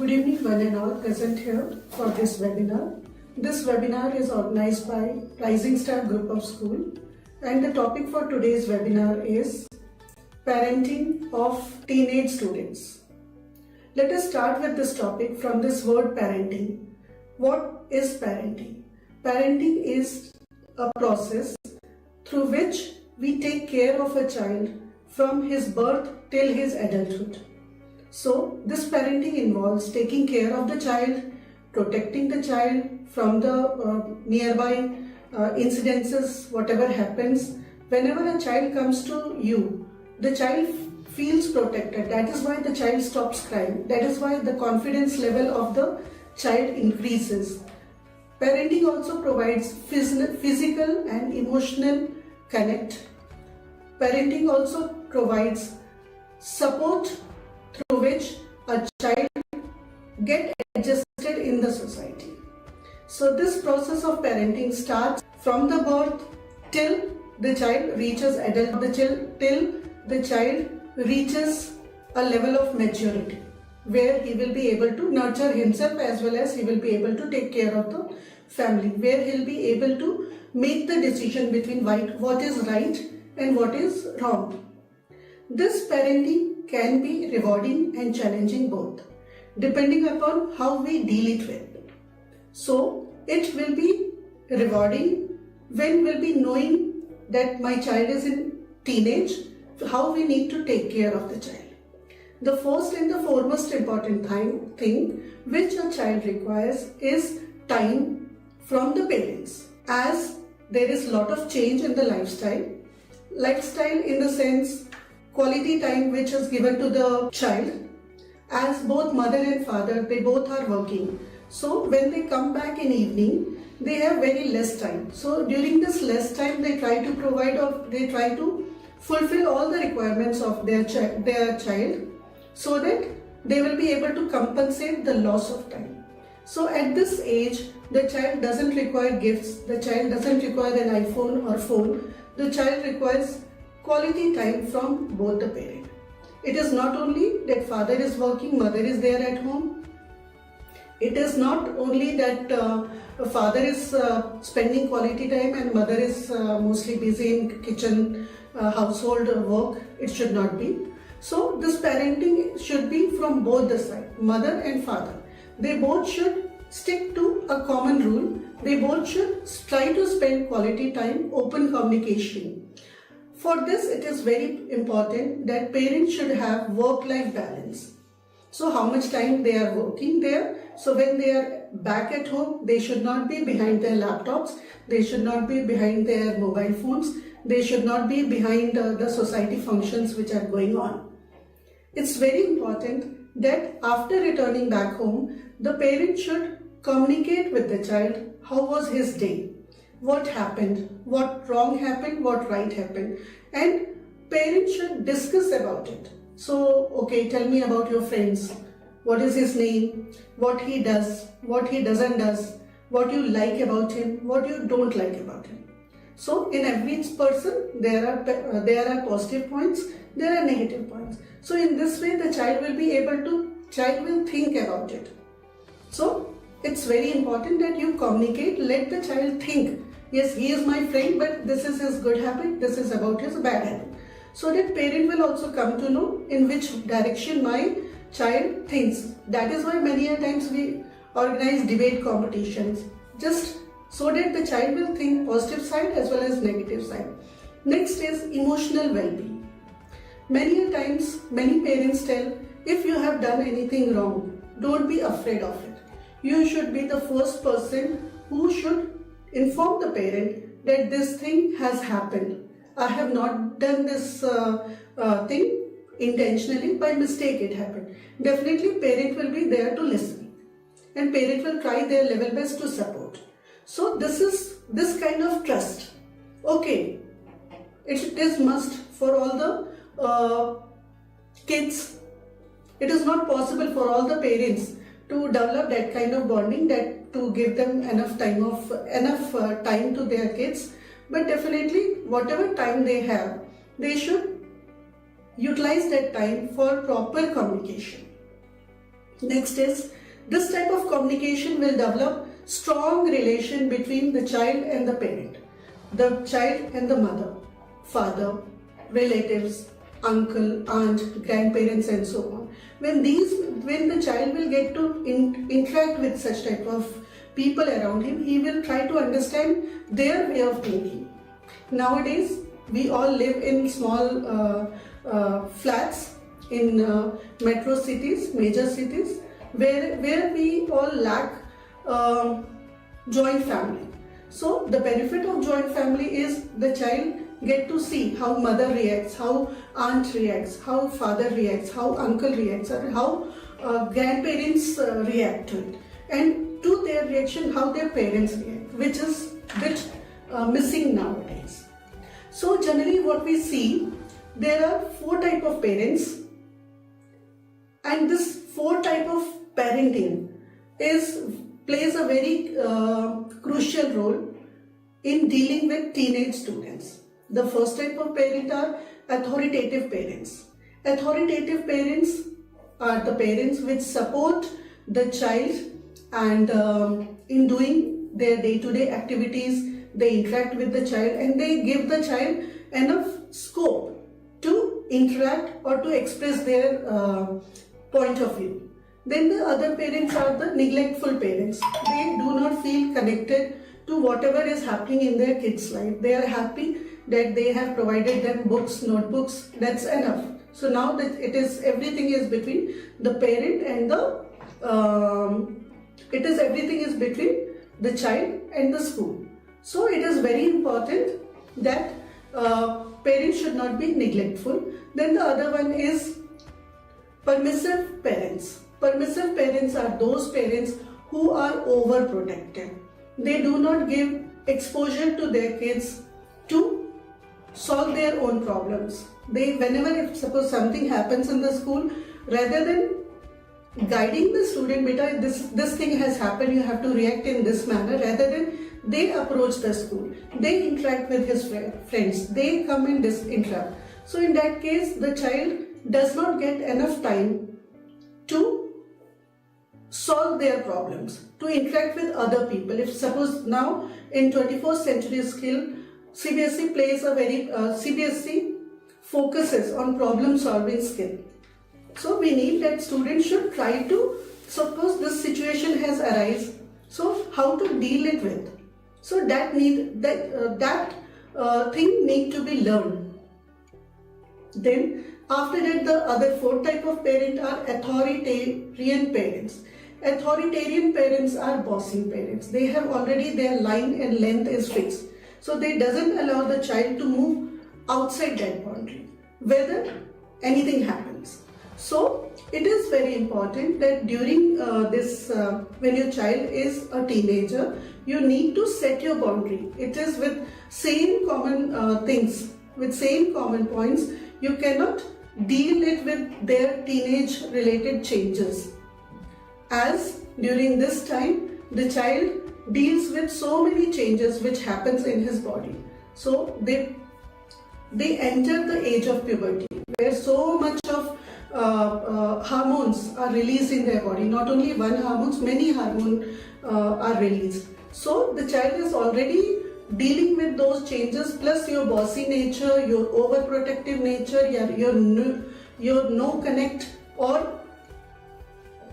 Good evening, one and all present here for this webinar. This webinar is organized by Rising Star Group of School, and the topic for today's webinar is parenting of teenage students. Let us start with this topic from this word parenting. What is parenting? Parenting is a process through which we take care of a child from his birth till his adulthood. So, this parenting involves taking care of the child, protecting the child from the nearby incidences, whatever happens. Whenever a child comes to you, the child feels protected. That is why the child stops crying. That is why the confidence level of the child increases. Parenting also provides physical and emotional connect. Parenting also provides support through which a child gets adjusted in the society. So this process of parenting starts from the birth till the child reaches adulthood, till the child reaches a level of maturity where he will be able to nurture himself as well as he will be able to take care of the family, where he'll be able to make the decision between what is right and what is wrong. This parenting can be rewarding and challenging both, depending upon how we deal it with. So, it will be rewarding when we'll be knowing that my child is in teenage, how we need to take care of the child. The first and the foremost important thing which a child requires is time from the parents, as there is a lot of change in the lifestyle. Lifestyle in the sense quality time which is given to the child, as both mother and father, they both are working. So when they come back in evening, they have very less time. So during this less time, they try to provide or they try to fulfill all the requirements of their child so that they will be able to compensate the loss of time. So at this age, the child doesn't require gifts, the child doesn't require an iPhone or phone, the child requires quality time from both the parents. It is not only that father is working, mother is there at home. It is not only that father is spending quality time and mother is mostly busy in kitchen, household work. It should not be. So this parenting should be from both the sides, mother and father. They both should stick to a common rule. They both should try to spend quality time, open communication. For this, it is very important that parents should have work-life balance. So how much time they are working there. So when they are back at home, they should not be behind their laptops. They should not be behind their mobile phones. They should not be behind the society functions which are going on. It's very important that after returning back home, the parent should communicate with the child. How was his day? What happened, what wrong happened, what right happened, and parents should discuss about it. So, okay, tell me about your friends, what is his name, what he does, what he doesn't does, what you like about him, what you don't like about him. So, in every person, there are positive points, there are negative points. So, in this way, the child will think about it. So, it's very important that you communicate, let the child think. Yes, he is my friend, but this is his good habit, this is about his bad habit. So that parent will also come to know in which direction my child thinks. That is why many a times we organize debate competitions, just so that the child will think positive side as well as negative side. Next is emotional well-being. Many a times, many parents tell, if you have done anything wrong, don't be afraid of it. You should be the first person who should inform the parent that this thing has happened. I have not done this thing intentionally, by mistake it happened. Definitely parent will be there to listen and parent will try their level best to support. So this is this kind of trust. Okay, it is must for all the kids. It is not possible for all the parents to develop that kind of bonding, that to give them enough time to their kids, but definitely whatever time they have, they should utilize that time for proper communication. Next is, this type of communication will develop strong relation between the child and the parent, the child and the mother, father, relatives, uncle, aunt, grandparents, and so on. When the child will get to interact with such type of people around him, he will try to understand their way of thinking. Nowadays, we all live in small flats in metro cities, major cities, where we all lack joint family. So the benefit of joint family is the child get to see how mother reacts, how aunt reacts, how father reacts, how uncle reacts, or how grandparents react to it, and to their reaction how their parents react, which is a bit missing nowadays. So generally what we see, there are 4 types of parents, and this 4 type of parenting plays a very crucial role in dealing with teenage students. The first type of parent are authoritative parents. Authoritative parents are the parents which support the child and in doing their day-to-day activities, they interact with the child and they give the child enough scope to interact or to express their point of view. Then the other parents are the neglectful parents. They do not feel connected to whatever is happening in their kids' life. They are happy that they have provided them books, notebooks, that's enough. So now that everything is between the parent and everything is between the child and the school. So it is very important that parents should not be neglectful. Then the other one is permissive parents. Permissive parents are those parents who are overprotective. They do not give exposure to their kids to solve their own problems. Whenever suppose something happens in the school, rather than guiding the student, beta, this thing has happened, you have to react in this manner, rather than they approach the school, they interact with his friends, they come and interrupt. So in that case, the child does not get enough time to solve their problems, to interact with other people. If suppose now in 21st century skill, CBSE plays a very, CBSE focuses on problem solving skill. So we need that students should try to, suppose this situation has arisen, so how to deal it with. So that thing need to be learned. Then after that, the other 4 type of parent are authoritarian parents. Authoritarian parents are bossing parents. They have already their line and length is fixed. So they doesn't allow the child to move outside that boundary, whether anything happens. So it is very important that during when your child is a teenager, you need to set your boundary. It is with same common things, with same common points. You cannot deal it with their teenage related changes. As during this time, the child deals with so many changes which happens in his body. So they enter the age of puberty, where so much of hormones are released in their body. Not only one hormones, many hormones are released. So the child is already dealing with those changes, plus your bossy nature, your overprotective nature, your no connect, or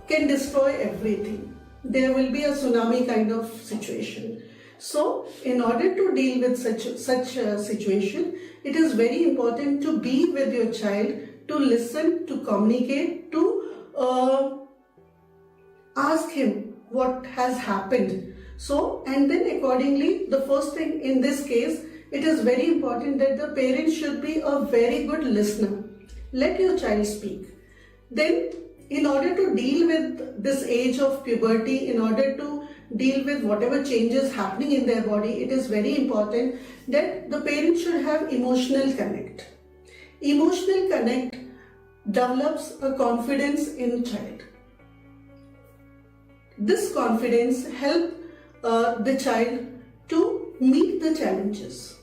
can destroy everything. There will be a tsunami kind of situation. So in order to deal with such a situation, it is very important to be with your child, to listen, to communicate, to ask him what has happened. So, and then accordingly, the first thing in this case, it is very important that the parent should be a very good listener. Let your child speak. Then, in order to deal with this age of puberty, in order to deal with whatever changes happening in their body, it is very important that the parent should have emotional connect. Emotional connect develops a confidence in child. This confidence helps the child to meet the challenges.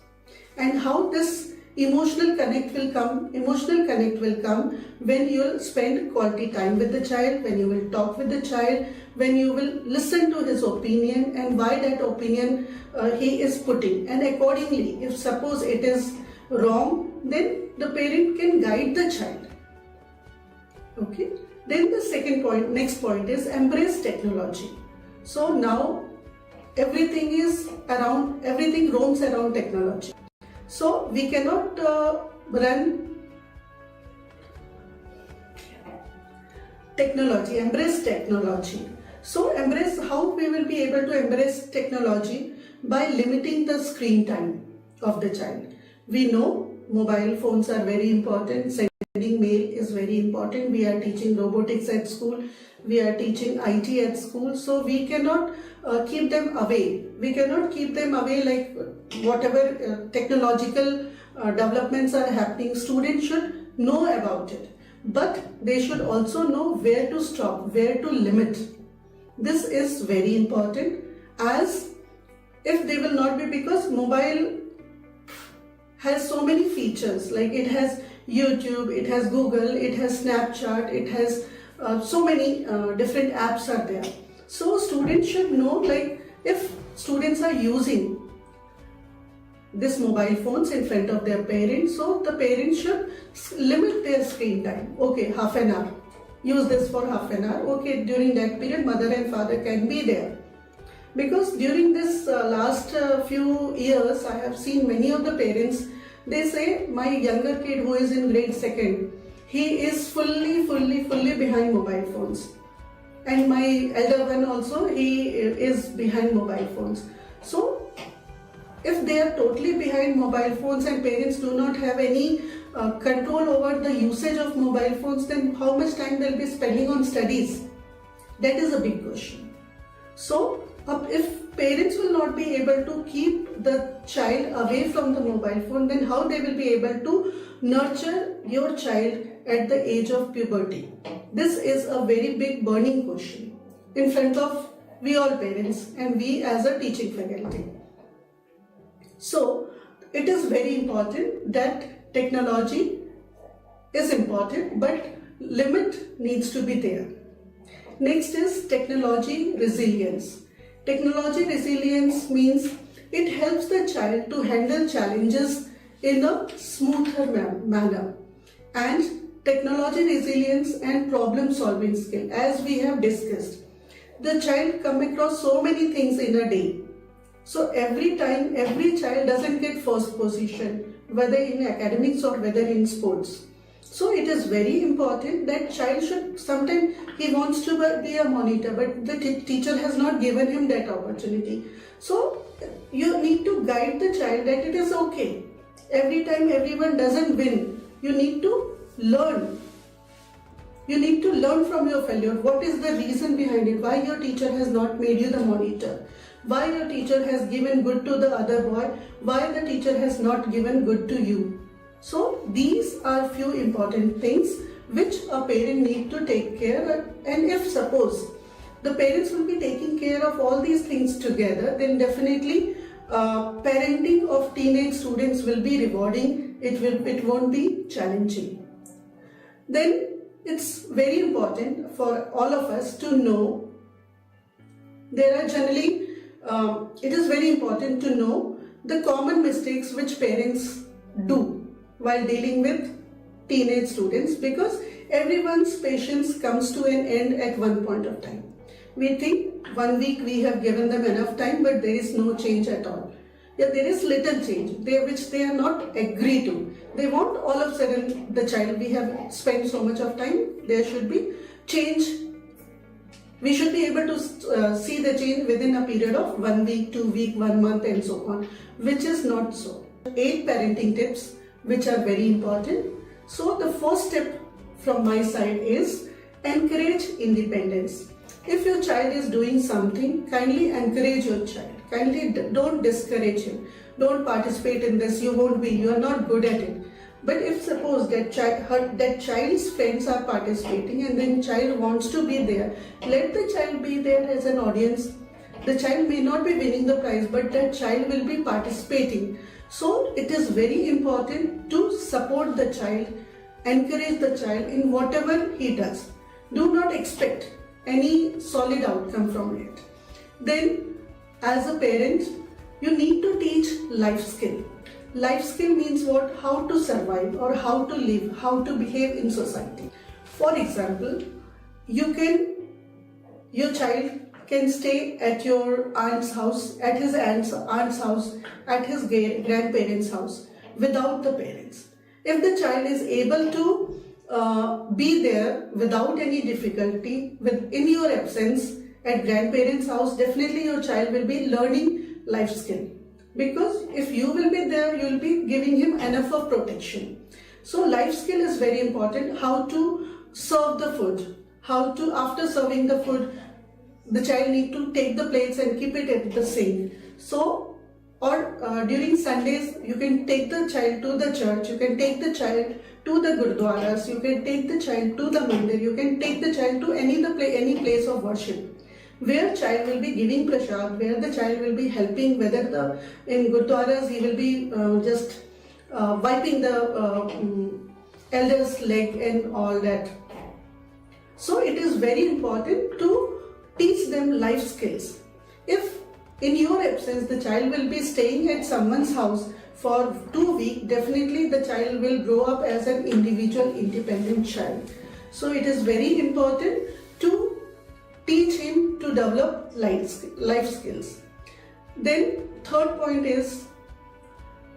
And how this Emotional connect will come when you'll spend quality time with the child, when you will talk with the child, when you will listen to his opinion and why that opinion he is putting, and accordingly, if suppose it is wrong, then the parent can guide the child. Okay. Then the next point is embrace technology. So now everything roams around technology. So we cannot embrace technology. So how we will be able to embrace technology? By limiting the screen time of the child. We know mobile phones are very important. Sending mail is very important. We are teaching robotics at school. We are teaching IT at school. So we cannot keep them away. We cannot keep them away like whatever technological developments are happening. Students should know about it. But they should also know where to stop, where to limit. This is very important, as if they will not be, because mobile has so many features, like it has YouTube, it has Google, it has Snapchat, it has so many different apps are there. So students should know, like if students are using this mobile phones in front of their parents, so the parents should limit their screen time. Okay, half an hour. Use this for half an hour. Okay, during that period, mother and father can be there. Because during this last few years, I have seen many of the parents, they say, my younger kid who is in grade 2nd, he is fully behind mobile phones. And my elder one also, he is behind mobile phones. So, if they are totally behind mobile phones and parents do not have any control over the usage of mobile phones, then how much time they'll be spending on studies? That is a big question. So, if parents will not be able to keep the child away from the mobile phone, then how they will be able to nurture your child at the age of puberty? This is a very big burning question in front of we all parents and we as a teaching faculty. So, it is very important that technology is important, but limit needs to be there. Next is technology resilience. Technology resilience means it helps the child to handle challenges in a smoother manner. And technology resilience and problem solving skill, as we have discussed, the child come across so many things in a day. So every time, every child doesn't get first position, whether in academics or whether in sports. So it is very important that child should, sometimes he wants to be a monitor, but the teacher has not given him that opportunity. So you need to guide the child that it is okay. Every time everyone doesn't win, you need to learn. You need to learn from your failure. What is the reason behind it? Why your teacher has not made you the monitor? Why your teacher has given good to the other boy? Why the teacher has not given good to you? So these are few important things which a parent need to take care of. And if suppose the parents will be taking care of all these things together, then definitely parenting of teenage students will be rewarding. It won't be challenging. Then it's very important for all of us to know, there are generally, it is very important to know the common mistakes which parents do while dealing with teenage students, because everyone's patience comes to an end at one point of time. We think 1 week we have given them enough time, but there is no change at all. Yeah, there is little change which they are not agree to. They want all of a sudden the child, we have spent so much of time, there should be change. We should be able to see the change within a period of 1 week, 2 weeks, 1 month and so on, which is not so. 8 parenting tips which are very important. So the first step from my side is encourage independence. If your child is doing something, kindly encourage your child. Kindly don't discourage him. Don't participate in this. You are not good at it. But if suppose that child's friends are participating and then child wants to be there, let the child be there as an audience. The child may not be winning the prize, but that child will be participating. So it is very important to support the child, encourage the child in whatever he does. Do not expect any solid outcome from it. Then, as a parent, you need to teach life skill. Life skill means what? How to survive or how to live, how to behave in society. For example, your child can stay at your aunt's house, at his aunt's house, at his grandparents' house without the parents. If the child is able to be there without any difficulty, in your absence at grandparents' house, definitely your child will be learning life skill. Because if you will be there, you will be giving him enough of protection. So life skill is very important. How to serve the food, how to, after serving the food, the child need to take the plates and keep it at the sink. So, or during Sundays, you can take the child to the church, you can take the child to the gurdwaras, you can take the child to the mandir, you can take the child to any place of worship, where child will be giving prasad, where the child will be helping, whether in gurdwaras he will be just wiping the elder's leg and all that. So it is very important to teach them life skills. If in your absence the child will be staying at someone's house for 2 weeks, definitely the child will grow up as an individual, independent child. So it is very important to teach him to develop life skills. Then third point is,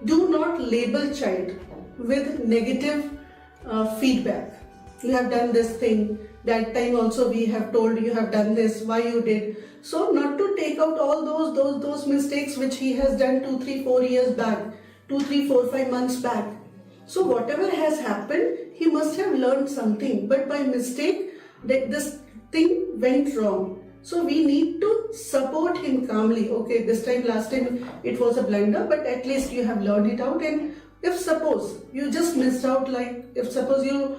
do not label child with negative feedback. You have done this thing, that time also we have told you have done this, why you did. So not to take out all those mistakes which he has done 2, 3, 4 years back, 2, 3, 4, 5 months back. So whatever has happened, he must have learned something, but by mistake that this thing went wrong. So we need to support him calmly. Okay, this time, last time it was a blunder, but at least you have learned it out. And if suppose you just missed out, like if suppose you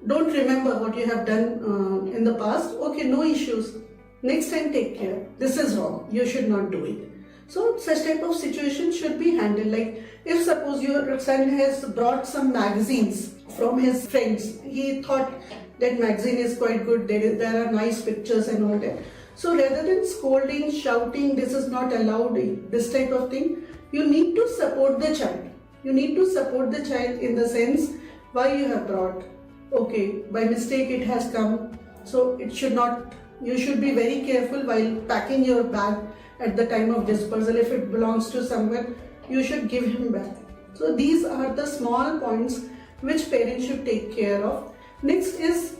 don't remember what you have done in the past, okay, no issues. Next time take care. This is wrong. You should not do it. So such type of situation should be handled. Like if suppose your son has brought some magazines from his friends, he thought that magazine is quite good, there are nice pictures and all that. So rather than scolding, shouting, this is not allowed, this type of thing, you need to support the child. You need to support the child in the sense why you have brought. Okay, by mistake it has come, so it should not, you should be very careful while packing your bag at the time of dispersal. If it belongs to someone, you should give him back. So these are the small points which parents should take care of. Next is,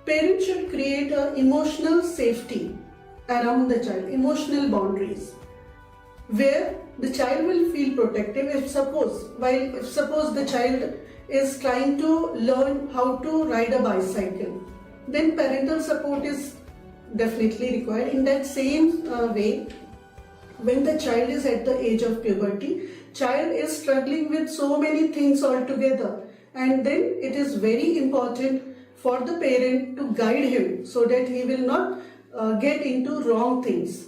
parents should create an emotional safety around the child, emotional boundaries, where the child will feel protective. If suppose the child is trying to learn how to ride a bicycle, then parental support is definitely required. In that same way, when the child is at the age of puberty, child is struggling with so many things altogether, and then it is very important for the parent to guide him so that he will not get into wrong things.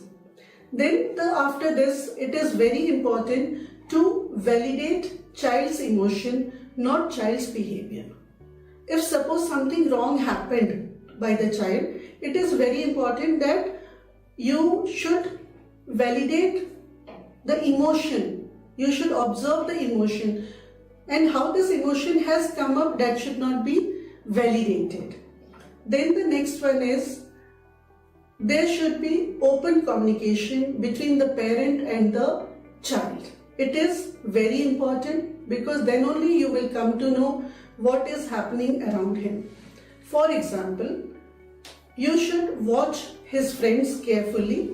Then after this, it is very important to validate child's emotion, not child's behavior. If suppose something wrong happened by the child, it is very important that you should validate the emotion. You should observe the emotion, and how this emotion has come up, that should not be validated. Then the next one is, there should be open communication between the parent and the child. It is very important, because then only you will come to know what is happening around him. For example, you should watch his friends carefully,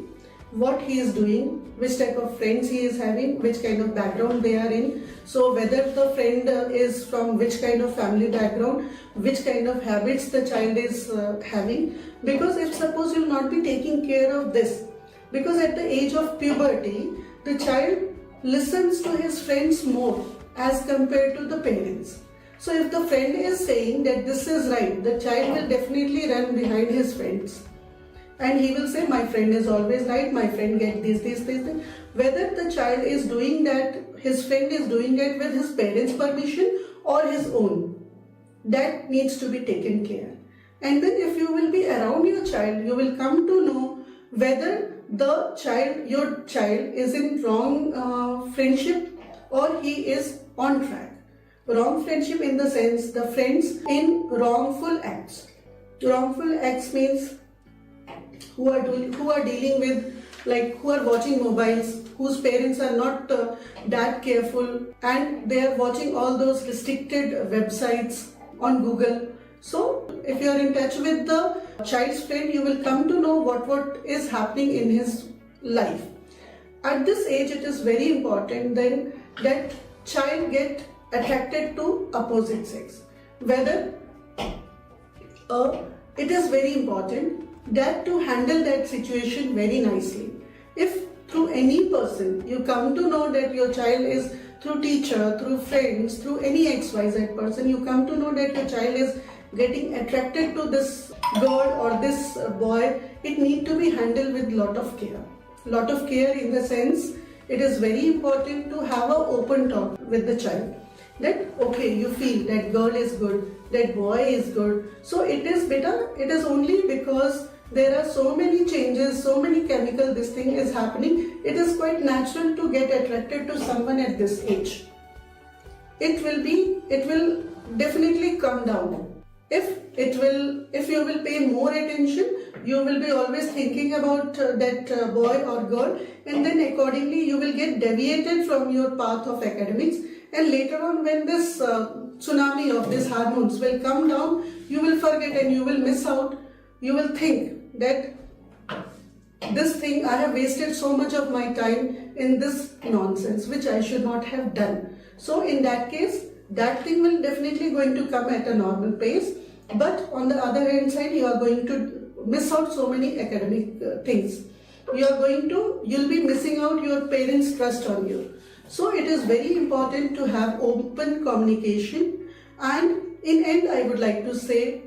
what he is doing, which type of friends he is having, which kind of background they are in. So whether the friend is from which kind of family background, which kind of habits the child is having. Because if suppose you will not be taking care of this, because at the age of puberty, the child listens to his friends more as compared to the parents. So if the friend is saying that this is right, the child will definitely run behind his friends. and he will say my friend is always right, my friend get this. Whether the child is doing that, his friend is doing it with his parents' permission or his own, that needs to be taken care. And then if you will be around your child, you will come to know whether your child is in wrong friendship or he is on track. Wrong friendship in the sense the friends in wrongful acts. Wrongful acts means who are dealing with, like who are watching mobiles, whose parents are not that careful, and they are watching all those restricted websites on Google. So if you are in touch with the child's friend, you will come to know what is happening in his life. At this age, it is very important then that child get attracted to opposite sex. Whether it is very important that to handle that situation very nicely. If through any person you come to know that your child is through teacher, through friends, through any XYZ person, you come to know that your child is getting attracted to this girl or this boy, it need to be handled with lot of care. Lot of care in the sense, it is very important to have an open talk with the child. That okay, you feel that girl is good, that boy is good. So it is better, it is only because there are so many changes, so many chemical this thing is happening. It is quite natural to get attracted to someone at this age. It will definitely come down. If you will pay more attention, you will be always thinking about that boy or girl, and then accordingly you will get deviated from your path of academics, and later on when this tsunami of these hormones will come down, you will forget and you will miss out. You will think that this thing, I have wasted so much of my time in this nonsense which I should not have done. So in that case, that thing will definitely going to come at a normal pace, but on the other hand side, you are going to miss out so many academic things. You'll be missing out your parents' trust on you. So it is very important to have open communication, and in end I would like to say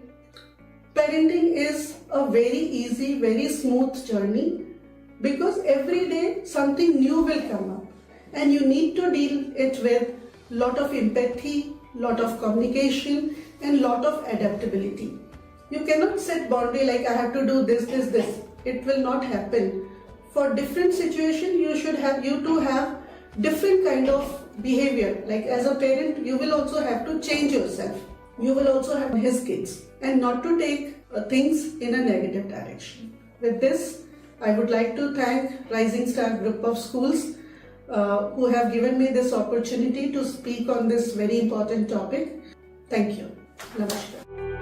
parenting is a very easy, very smooth journey, because every day something new will come up and you need to deal it with lot of empathy, lot of communication and lot of adaptability. You cannot set boundary like I have to do this. It will not happen. For different situation, you to have different kind of behavior. Like as a parent, you will also have to change yourself. You will also have his kids, and not to take things in a negative direction. With this, I would like to thank Rising Star Group of Schools who have given me this opportunity to speak on this very important topic. Thank you. Namaskar.